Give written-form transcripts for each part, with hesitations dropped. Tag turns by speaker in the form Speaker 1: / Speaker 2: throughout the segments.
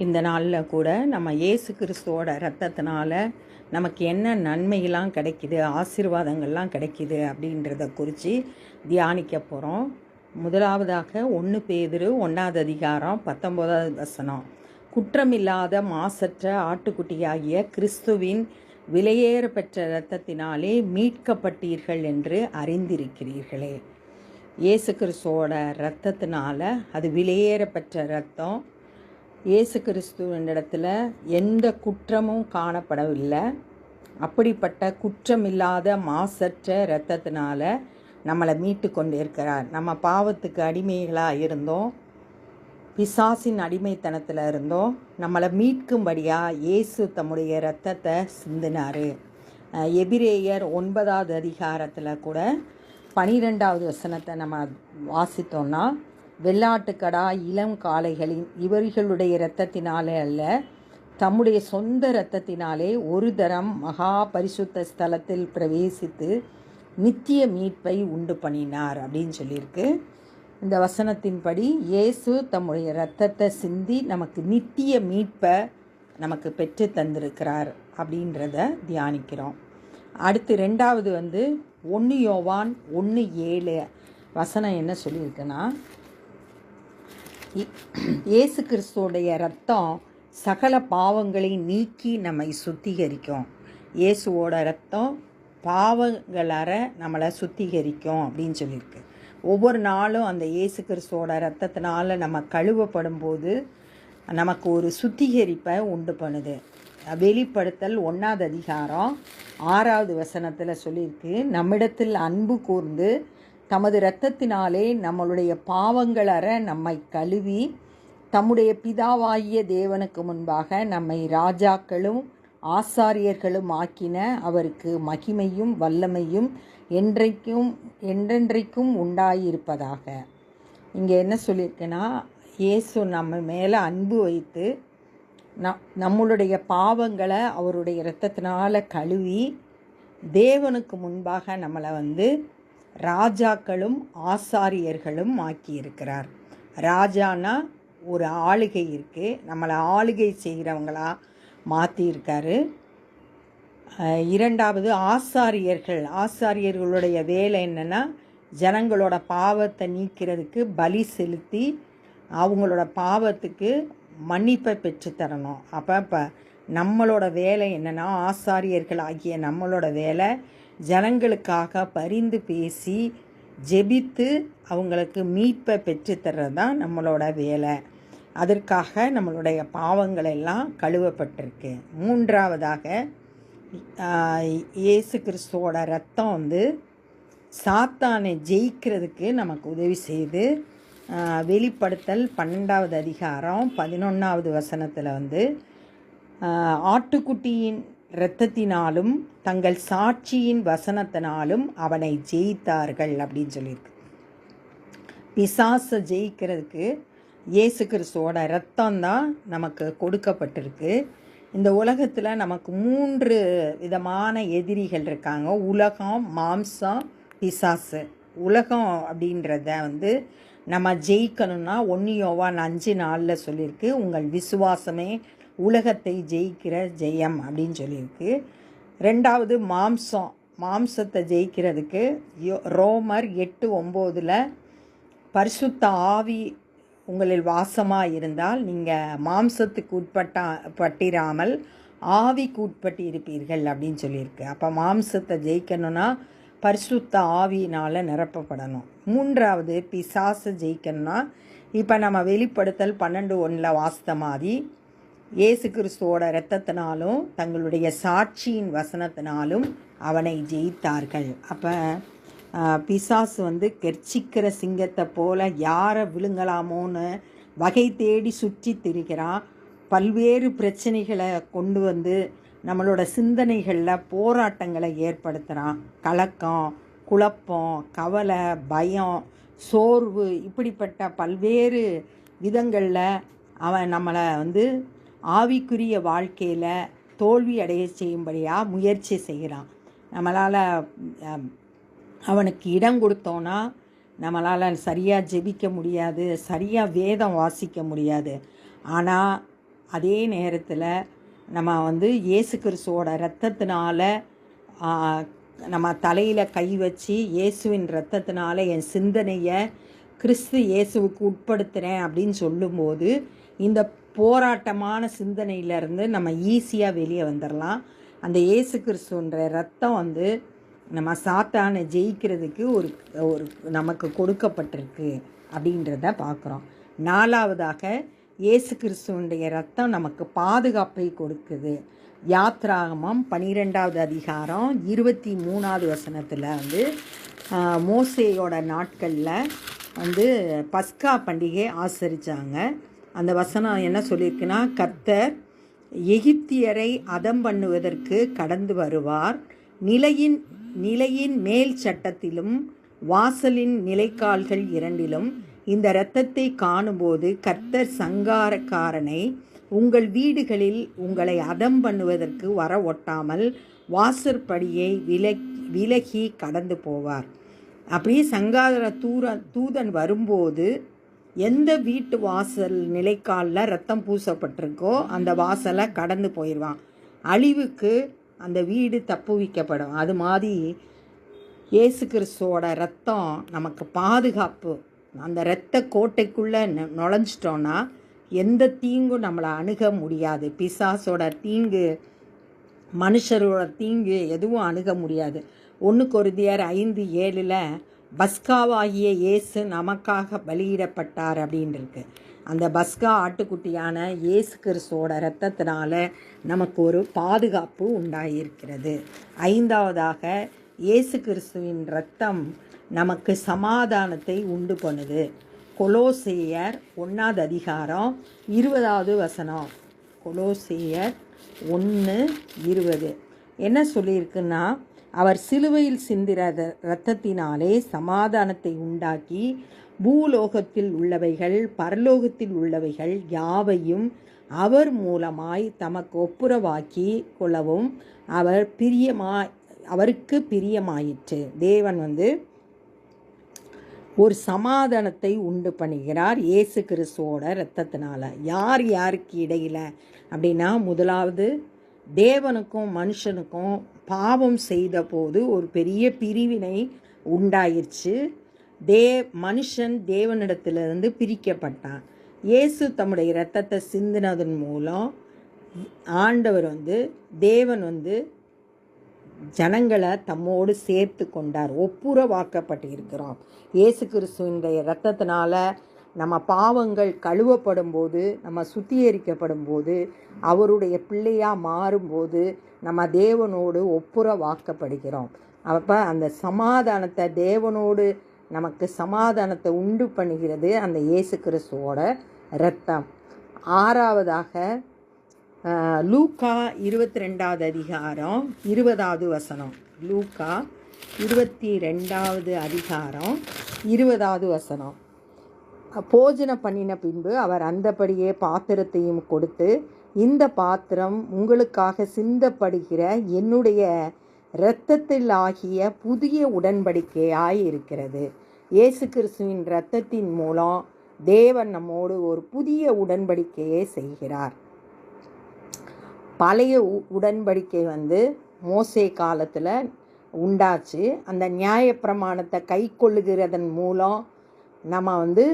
Speaker 1: இந்த நாளில் கூட நம்ம இயேசு கிறிஸ்துவோட இரத்தத்தினால நமக்கு என்ன நன்மையெல்லாம் கிடைக்கிது, ஆசீர்வாதங்கள்லாம் கிடைக்கிது அப்படின்றத குறித்து தியானிக்க போகிறோம். முதலாவதாக 1 பேதுரு 1வது அதிகாரம் 19வது வசனம். குற்றமில்லாத மாசற்ற ஆட்டுக்குட்டியாகிய கிறிஸ்துவின் விலையேற பெற்ற இரத்தத்தினாலே மீட்கப்பட்டீர்கள் என்று அறிந்திருக்கிறீர்களே. இயேசு கிறிஸ்துவோட இரத்தத்தினால, அது விலையேற பெற்ற இரத்தம். இயேசு கிறிஸ்துவனிடத்தில் எந்த குற்றமும் காணப்படவில்லை. அப்படிப்பட்ட குற்றமில்லாத மாசற்ற இரத்தத்தினால நம்மளை மீட்டு கொண்டு இருக்கிறார். நம்ம பாவத்துக்கு அடிமைகளாக இருந்தோம், பிசாசின் அடிமைத்தனத்தில் இருந்தோம். நம்மளை மீட்கும்படியாக இயேசு தம்முடைய இரத்தத்தை சிந்தினார். எபிரேயர் 9வது அதிகாரத்தில் கூட 12வது வசனத்தை நம்ம வாசித்தோம்னா, வெள்ளாட்டுக்கடா இளம் காளைகளின் இவர்களுடைய இரத்தத்தினாலே அல்ல, தம்முடைய சொந்த இரத்தத்தினாலே ஒரு தரம் மகா பரிசுத்த ஸ்தலத்தில் பிரவேசித்து நித்திய மீட்பை உண்டு பண்ணினார் அப்படின்னு சொல்லியிருக்கு. இந்த வசனத்தின்படி இயேசு தம்முடைய இரத்தத்தை சிந்தி நமக்கு நித்திய மீட்பை நமக்கு பெற்று தந்திருக்கிறார் அப்படின்றத தியானிக்கிறோம். அடுத்து 2வது 1 யோவான் 1:7 வசனம் என்ன சொல்லியிருக்குன்னா, இயேசு கிறிஸ்துவோடைய இரத்தம் சகல பாவங்களை நீக்கி நம்மை சுத்திகரிக்கும். இயேசுவோட இரத்தம் பாவங்களற நம்மளை சுத்திகரிக்கும் அப்படின்னு சொல்லியிருக்கு. ஒவ்வொரு நாளும் அந்த இயேசு கிறிஸ்துவோட இரத்தத்தினால நம்ம கழுவப்படும் போது நமக்கு ஒரு சுத்திகரிப்பை உண்டு பண்ணுது. வெளிப்படுத்தல் 1வது அதிகாரம் 6வது வசனத்தில் சொல்லியிருக்கு, நம்மிடத்தில் அன்பு கூர்ந்து தமது இரத்தத்தினாலே நம்மளுடைய பாவங்களற நம்மை கழுவி தம்முடைய பிதாவாகிய தேவனுக்கு முன்பாக நம்மை ராஜாக்களும் ஆசாரியர்களும் ஆக்கின அவருக்கு மகிமையும் வல்லமையும் என்றென்றைக்கும் உண்டாயிருப்பதாக. இங்கே என்ன சொல்லியிருக்குன்னா, இயேசு நம்ம மேலே அன்பு வைத்து நம்மளுடைய பாவங்களை அவருடைய இரத்தத்தினால கழுவி தேவனுக்கு முன்பாக நம்மளை ராஜாக்களும் ஆசாரியர்களும் ஆக்கியிருக்கிறார். ராஜானா ஒரு ஆளுகை இருக்குது, நம்மளை ஆளுகை செய்கிறவங்களா மாற்றியிருக்காரு. 2வது ஆசாரியர்களுடைய வேலை என்னென்னா, ஜனங்களோட பாவத்தை நீக்கிறதுக்கு பலி செலுத்தி அவங்களோட பாவத்துக்கு மன்னிப்பை பெற்றுத்தரணும். அப்போ நம்மளோட வேலை என்னென்னா, ஆசாரியர்கள் ஆகிய நம்மளோட வேலை ஜனங்களுக்காக பரிந்து பேசி ஜெபித்து அவங்களுக்கு மீட்பை பெற்றுத்தர்றது தான் நம்மளோட வேலை. அதற்காக நம்மளுடைய பாவங்கள் எல்லாம் கழுவப்பட்டிருக்கு. 3வதாக இயேசு கிறிஸ்துவோட இரத்தம் சாத்தானை ஜெயிக்கிறதுக்கு நமக்கு உதவி செய்து. வெளிப்படுத்தல் 12வது அதிகாரம் 11வது வசனத்தில் ஆட்டுக்குட்டியின் இரத்தத்தினாலும் தங்கள் சாட்சியின் வசனத்தினாலும் அவனை ஜெயித்தார்கள் அப்படின்னு சொல்லியிருக்கு. பிசாசை ஜெயிக்கிறதுக்கு இயேசு கிறிஸ்துவோட இரத்தம்தான் நமக்கு கொடுக்கப்பட்டிருக்கு. இந்த உலகத்தில் நமக்கு 3 விதமான எதிரிகள் இருக்காங்க. உலகம், மாம்சம், பிசாசு. உலகம் அப்படின்றத நம்ம ஜெயிக்கணும்னா 1 யோவான் 5:4 சொல்லியிருக்கு, உங்கள் விசுவாசமே உலகத்தை ஜெயிக்கிற ஜெயம் அப்படின்னு சொல்லியிருக்கு. 2வது மாம்சத்தை ஜெயிக்கிறதுக்கு ரோமர் 8:9 பரிசுத்த ஆவி உங்களில் வாசமாக இருந்தால் நீங்கள் மாம்சத்துக்கு பட்டிராமல் ஆவிக்கு உட்பட்டு இருப்பீர்கள் அப்படின்னு சொல்லியிருக்கு. அப்போ மாம்சத்தை ஜெயிக்கணும்னா பரிசுத்த ஆவியினால் நிரப்பப்படணும். 3வது பிசாசை ஜெயிக்கணும்னா, இப்போ நம்ம வெளிப்படுத்தல் 12:1 வாசித்த மாதிரி இயேசு கிறிஸ்துவோட இரத்தத்தினாலும் தங்களுடைய சாட்சியின் வசனத்தினாலும் அவனை ஜெயித்தார்கள். அப்போ பிசாசு கெர்ச்சிக்கிற சிங்கத்தை போல யாரை விழுங்கலாமோன்னு வகை தேடி சுற்றி திரிகிறான். பல்வேறு பிரச்சனைகளை கொண்டு நம்மளோட சிந்தனைகளில் போராட்டங்களை ஏற்படுத்துகிறான். கலக்கம், குழப்பம், கவலை, பயம், சோர்வு, இப்படிப்பட்ட பல்வேறு விதங்களில் அவன் நம்மளை ஆவிக்குரிய வாழ்க்கையில் தோல்வி அடைய செய்யும்படியாக முயற்சி செய்கிறான். நம்மளால் அவனுக்கு இடம் கொடுத்தோன்னா நம்மளால் சரியாக ஜெபிக்க முடியாது, சரியாக வேதம் வாசிக்க முடியாது. ஆனால் அதே நேரத்தில் நம்ம வந்து இயேசு கிறிஸ்துவோட இரத்தத்தினால நம்ம தலையில் கை வச்சு இயேசுவின் இரத்தத்தினால என் சிந்தனையை கிறிஸ்து இயேசுவுக்கு உட்படுத்துகிறேன் அப்படின்னு சொல்லும்போது இந்த போராட்டமான சிந்தனையிலேருந்து நம்ம ஈஸியாக வெளியே வந்துடலாம். அந்த இயேசு கிறிஸ்துன்ற ரத்தம் வந்து நம்ம சாத்தானை ஜெயிக்கிறதுக்கு ஒரு நமக்கு கொடுக்கப்பட்டிருக்கு அப்படின்றத பார்க்குறோம். 4வதாக இயேசு கிறிஸ்துவனுடைய ரத்தம் நமக்கு பாதுகாப்பை கொடுக்குது. யாத்ராகமம் 12வது அதிகாரம் 23வது வசனத்தில் வந்து மோசேயோட நாட்களில் வந்து பஸ்கா பண்டிகை ஆசரித்தாங்க. அந்த வசனம் என்ன சொல்லியிருக்குன்னா, கர்த்தர் எகிப்தியரை அதம் பண்ணுவதற்கு கடந்து வருவார். நிலையின் மேல் சட்டத்திலும் வாசலின் நிலைக்கால்கள் இரண்டிலும் இந்த இரத்தத்தை காணும்போது கர்த்தர் சங்காரக்காரனை உங்கள் வீடுகளில் உங்களை அதம் பண்ணுவதற்கு வர ஒட்டாமல் வாசற்படியை விலகி கடந்து போவார். அப்படியே சங்கார தூதன் வரும்போது எந்த வீட்டு வாசல் நிலைக்காலில் ரத்தம் பூசப்பட்டிருக்கோ அந்த வாசலை கடந்து போயிடுவான். அழிவுக்கு அந்த வீடு தப்புவிக்கப்படும். அது மாதிரி இயேசு கிறிஸ்துவோட ரத்தம் நமக்கு பாதுகாப்பு. அந்த இரத்த கோட்டைக்குள்ளே நுழைஞ்சிட்டோன்னா எந்த தீங்கும் நம்மளை அணுக முடியாது. பிசாசோட தீங்கு, மனுஷரோட தீங்கு எதுவும் அணுக முடியாது. 1 கொரிந்தியர் 5:7 பஸ்காவாகிய இயேசு நமக்காக பலியிடப்பட்டார் அப்படின்னு இருக்கு. அந்த பஸ்கா ஆட்டுக்குட்டியான இயேசு கிறிஸ்துவோட இரத்தத்தினால நமக்கு ஒரு பாதுகாப்பு உண்டாயிருக்கிறது. 5வதாக இயேசு கிறிஸ்துவின் இரத்தம் நமக்கு சமாதானத்தை உண்டு பண்ணுது. கொலோசேயர் 1வது அதிகாரம் 20வது வசனம். கொலோசேயர் 1:20 என்ன சொல்லியிருக்குன்னா, அவர் சிலுவையில் சிந்திர இரத்தத்தினாலே சமாதானத்தை உண்டாக்கி பூலோகத்தில் உள்ளவைகள் பரலோகத்தில் உள்ளவைகள் யாவையும் அவர் மூலமாய் தமக்கு ஒப்புரவாக்கி கொள்ளவும் அவருக்கு பிரியமாயிற்று. தேவன் வந்து ஒரு சமாதானத்தை உண்டு பண்ணுகிறார் இயேசு கிறிஸ்துவோட இரத்தத்தினால. யாருக்கு இடையில் அப்படின்னா, முதலாவது தேவனுக்கும் மனுஷனுக்கும் பாவம் செய்த போது ஒரு பெரிய பிரிவினை உண்டாயிருச்சு. மனுஷன் தேவனிடத்திலிருந்து பிரிக்கப்பட்டான். இயேசு தம்முடைய இரத்தத்தை சிந்தினதன் மூலம் ஆண்டவர் வந்து தேவன் வந்து ஜனங்களை தம்மோடு சேர்த்து கொண்டார். ஒப்புரவாக்கப்பட்டு இருக்கிறோம். இயேசு கிறிஸ்துவினுடைய இரத்தத்தினால நம்ம பாவங்கள் கழுவப்படும் போது, நம்ம சுத்திகரிக்கப்படும் போது, அவருடைய பிள்ளையாக மாறும்போது நம்ம தேவனோடு ஒப்புரவாக்கப்படுகிறோம். அப்போ அந்த சமாதானத்தை, தேவனோடு நமக்கு சமாதானத்தை உண்டு பண்ணுகிறது அந்த இயேசு கிறிஸ்துவோட இரத்தம். 6வதாக லூக்கா 22வது அதிகாரம் 20வது வசனம். லூக்கா 22வது அதிகாரம் 20வது வசனம். போஜன பண்ணின பின்பு அவர் அந்தபடியே பாத்திரத்தையும் கொடுத்து, இந்த பாத்திரம் உங்களுக்காக சிந்தப்படுகிற என்னுடைய இரத்தத்தில் ஆகிய புதிய உடன்படிக்கையாய் இருக்கிறது. இயேசு கிறிஸ்துவின் இரத்தத்தின் மூலம் தேவன் நம்மோடு ஒரு புதிய உடன்படிக்கையை செய்கிறார். பழைய உடன்படிக்கை வந்து மோசே காலத்தில் உண்டாச்சு. அந்த நியாயப்பிரமாணத்தை கை கொள்ளுகிறதன் மூலம் நம்ம வந்து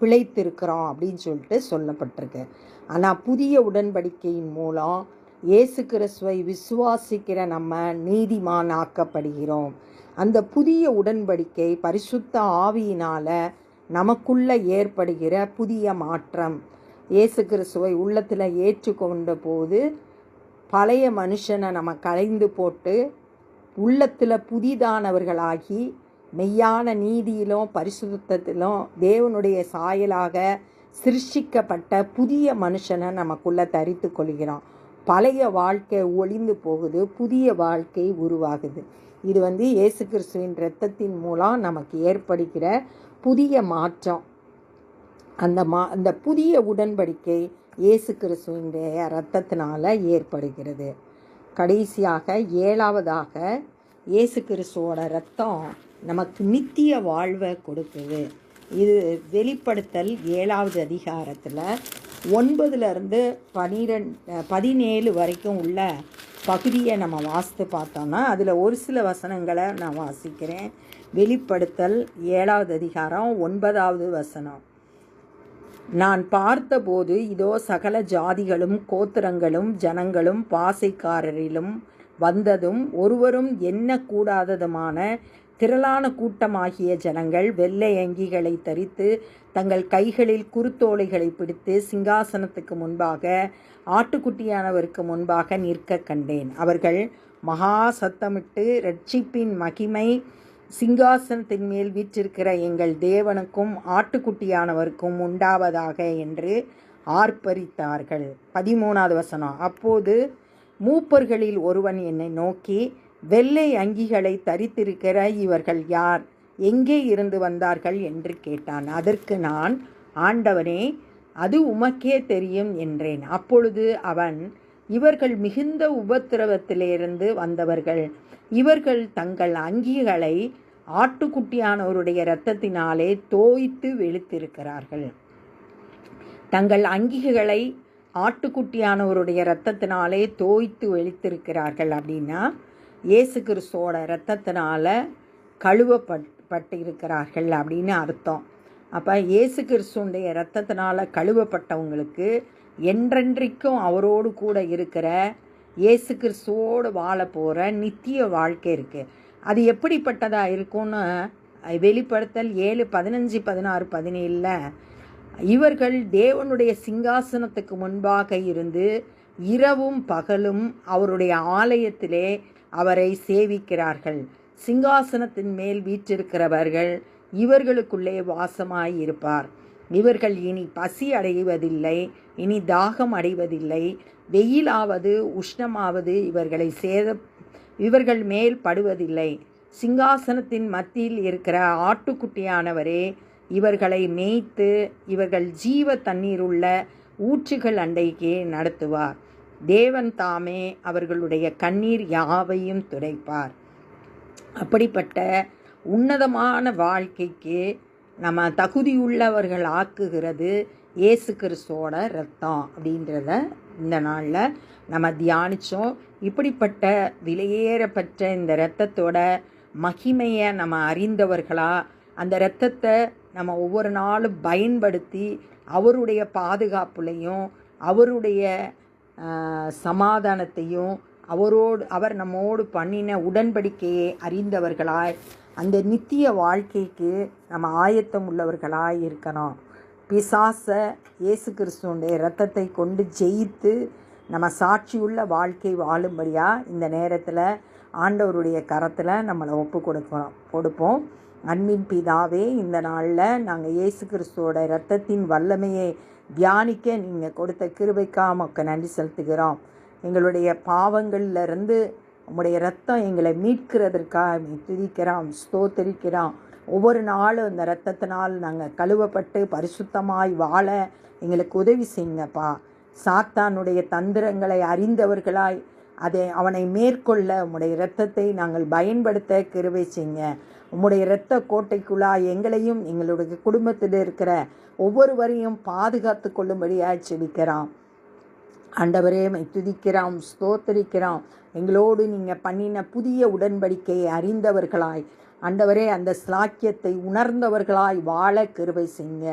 Speaker 1: பிழைத்திருக்கிறோம் அப்படின்னு சொல்லிட்டு சொல்லப்பட்டிருக்கு. ஆனால் புதிய உடன்படிக்கையின் மூலம் இயேசு கிறிஸ்துவை விசுவாசிக்கிற நம்ம நீதிமான் ஆக்கப்படுகிறோம். அந்த புதிய உடன்படிக்கை பரிசுத்த ஆவியினால் நமக்குள்ளே ஏற்படுகிற புதிய மாற்றம். இயேசு கிறிஸ்துவை உள்ளத்தில் ஏற்றுக்கொண்ட போது பழைய மனுஷனை நம்ம களைந்து போட்டு உள்ளத்தில் புதிதானவர்களாகி மெய்யான நீதியிலும் பரிசுத்தத்திலும் தேவனுடைய சாயலாக சிருஷ்டிக்கப்பட்ட புதிய மனுஷனை நமக்குள்ளே தரித்து கொள்கிறோம். பழைய வாழ்க்கை ஒளிந்து போகுது, புதிய வாழ்க்கை உருவாகுது. இது வந்து இயேசு கிறிஸ்துவின் இரத்தத்தின் மூலம் நமக்கு ஏற்படுகிற புதிய மாற்றம். அந்த புதிய உடன்படிக்கை இயேசு கிறிஸ்துவினுடைய இரத்தத்தினால ஏற்படுகிறது. கடைசியாக 7வதாக இயேசு கிறிஸ்துவோட இரத்தம் நமக்கு நித்திய வாழ்வை கொடுக்குது. இது வெளிப்படுத்தல் 7வது அதிகாரத்தில் 9 17 வரைக்கும் உள்ள பகுதியை நம்ம வாசித்து பார்த்தோம்னா அதில் ஒரு சில வசனங்களை நான் வாசிக்கிறேன். வெளிப்படுத்தல் 7வது அதிகாரம் 9வது வசனம். நான் பார்த்தபோது இதோ சகல ஜாதிகளும் கோத்திரங்களும் ஜனங்களும் பாசைக்காரரிலும் வந்ததும் ஒருவரும் எண்ணக்கூடாததுமான திரளான கூட்டமாகிய ஜனங்கள் வெள்ளை அங்கிகளை தரித்து தங்கள் கைகளில் குருத்தோலைகளை பிடித்து சிங்காசனத்துக்கு முன்பாக ஆட்டுக்குட்டியானவருக்கு முன்பாக நிற்க கண்டேன். அவர்கள் மகா சத்தமிட்டு இரட்சிப்பின் மகிமை சிங்காசனத்தின் மேல் வீற்றிருக்கிற எங்கள் தேவனுக்கும் ஆட்டுக்குட்டியானவருக்கும் உண்டாவதாக என்று ஆர்ப்பரித்தார்கள். 13வது வசனம். அப்போது மூப்பர்களில் ஒருவன் என்னை நோக்கி, வெள்ளை அங்கிகளை தரித்திருக்கிற இவர்கள் யார்? எங்கே இருந்து வந்தார்கள் என்று கேட்டான். அதற்கு நான், ஆண்டவனே, அது உமக்கே தெரியும் என்றேன். அப்பொழுது அவன், இவர்கள் மிகுந்த உபத்திரவத்திலிருந்து வந்தவர்கள். இவர்கள் தங்கள் அங்கிகளை ஆட்டுக்குட்டியானவருடைய இரத்தத்தினாலே தோய்த்து வெளுத்திருக்கிறார்கள். தங்கள் அங்கிகளை ஆட்டுக்குட்டியானவருடைய இரத்தத்தினாலே தோய்த்து வெளுத்திருக்கிறார்கள் அப்படின்னா இயேசு கிறிஸ்துவோட இரத்தத்தினால கழுவப்பட்டிருக்கிறார்கள் அப்படின்னு அர்த்தம். அப்போ இயேசு கிறிஸ்துடைய இரத்தத்தினால கழுவப்பட்டவங்களுக்கு என்றென்றைக்கும் அவரோடு கூட இருக்கிற இயேசு கிறிஸ்துவோடு வாழ போகிற நித்திய வாழ்க்கை இருக்குது. அது எப்படிப்பட்டதாக இருக்கும்னு வெளிப்படுத்தல் 7, 15, 16, 17 இவர்கள் தேவனுடைய சிங்காசனத்துக்கு முன்பாக இருந்து இரவும் பகலும் அவருடைய ஆலயத்திலே அவரை சேவிக்கிறார்கள். சிங்காசனத்தின் மேல் வீற்றிருக்கிறவர்கள் இவர்களுக்குள்ளே வாசமாய் இருப்பார். இவர்கள் இனி பசி அடைவதில்லை, இனி தாகம் அடைவதில்லை. வெயிலாவது உஷ்ணமாவது இவர்கள் மேல் படுவதில்லை. சிங்காசனத்தின் மத்தியில் இருக்கிற ஆட்டுக்குட்டியானவரே இவர்களை மேய்த்து இவர்கள் ஜீவ தண்ணீருள்ள ஊற்றுகள் அண்டைக்கு நடத்துவார். தேவன் தாமே அவர்களுடைய கண்ணீர் யாவையும் துடைப்பார். அப்படிப்பட்ட உன்னதமான வாழ்க்கைக்கு நம்ம தகுதியுள்ளவர்கள் ஆக்குகிறது இயேசு கிறிஸ்துவோட இரத்தம் அப்படின்றத இந்த நாளில் நம்ம தியானித்தோம். இப்படிப்பட்ட விலையேறப்பட்ட இந்த இரத்தத்தோட மகிமையை நம்ம அறிந்தவர்களா, அந்த இரத்தத்தை நம்ம ஒவ்வொரு நாளும் பயன்படுத்தி அவருடைய பாதுகாப்புலையும் அவருடைய சமாதானத்தையும் அவர் நம்மோடு பண்ணின உடன்படிக்கையை அறிந்தவர்களாய் அந்த நித்திய வாழ்க்கைக்கு நம்ம ஆயத்தம் உள்ளவர்களாய் இருக்கணும். பிசாசை இயேசு கிறிஸ்துவோடைய இரத்தத்தை கொண்டு ஜெயித்து நம்ம சாட்சியுள்ள வாழ்க்கை வாழும்படியாக இந்த நேரத்தில் ஆண்டவருடைய கரத்தில் நம்மளை ஒப்பு கொடுப்போம். அன்பின் பிதாவே, இந்த நாளில் நாங்கள் இயேசு கிறிஸ்துவோட இரத்தத்தின் வல்லமையை தியானிக்க நீங்கள் கொடுத்த கிருபைக்காக உமக்கு நன்றி செலுத்துகிறோம். எங்களுடைய பாவங்களிலிருந்து உம்முடைய இரத்தம் எங்களை மீட்கிறதற்காக துதிக்கிறோம், ஸ்தோத்தரிக்கிறோம். ஒவ்வொரு நாளும் இந்த இரத்தத்தினால் நாங்கள் கழுவப்பட்டு பரிசுத்தமாய் வாழ எங்களுக்கு உதவி செய்யுங்கப்பா. சாத்தானுடைய தந்திரங்களை அறிந்தவர்களாய் அவனை மேற்கொள்ள உம்முடைய இரத்தத்தை நாங்கள் பயன்படுத்த கிருபை செய்யுங்க. உம்முடைய இரத்த கோட்டைக்குள்ளாய் எங்களையும் எங்களுடைய குடும்பத்தில் இருக்கிற ஒவ்வொருவரையும் பாதுகாத்து கொள்ளும்படியாய் செபிக்கிறோம். ஆண்டவரே, துதிக்கிறோம், ஸ்தோத்தரிக்கிறோம். எங்களோடு நீங்கள் பண்ணின புதிய உடன்படிக்கையை அறிந்தவர்களாய் ஆண்டவரே அந்த ஸ்லாக்கியத்தை உணர்ந்தவர்களாய் வாழ கிருபை செய்யுங்க.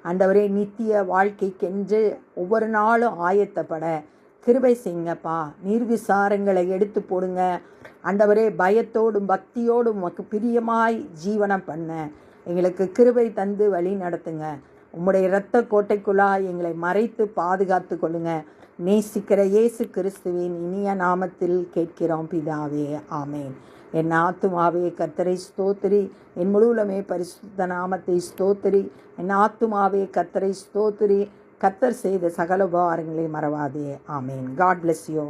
Speaker 1: ஆண்டவரே, நித்திய வாழ்க்கைக்கென்று ஒவ்வொரு நாளும் ஆயத்தப்பட கிருபை செய்யுங்கப்பா. நீர்விசாரங்களை எடுத்து போடுங்க ஆண்டவரே. பயத்தோடும் பக்தியோடும் உமக்கு பிரியமாய் ஜீவனம் பண்ண எங்களுக்கு கிருபை தந்து வழி நடத்துங்க. உம்முடைய இரத்த கோட்டைக்குள்ளாய் எங்களை மறைத்து பாதுகாத்து கொள்ளுங்க. நேசிக்கிற இயேசு கிறிஸ்துவின் இனிய நாமத்தில் கேட்கிறோம் பிதாவே, ஆமேன். என் ஆத்துமாவே கர்த்தரை ஸ்தோத்திரி, என் முழுவலுமே பரிசுத்த நாமத்தை ஸ்தோத்திரி. என் ஆத்துமாவே கர்த்தரை ஸ்தோத்திரி, கர்த்தர் செய்த சகல உபகாரங்களை மறவாதே. ஆமேன். God bless you.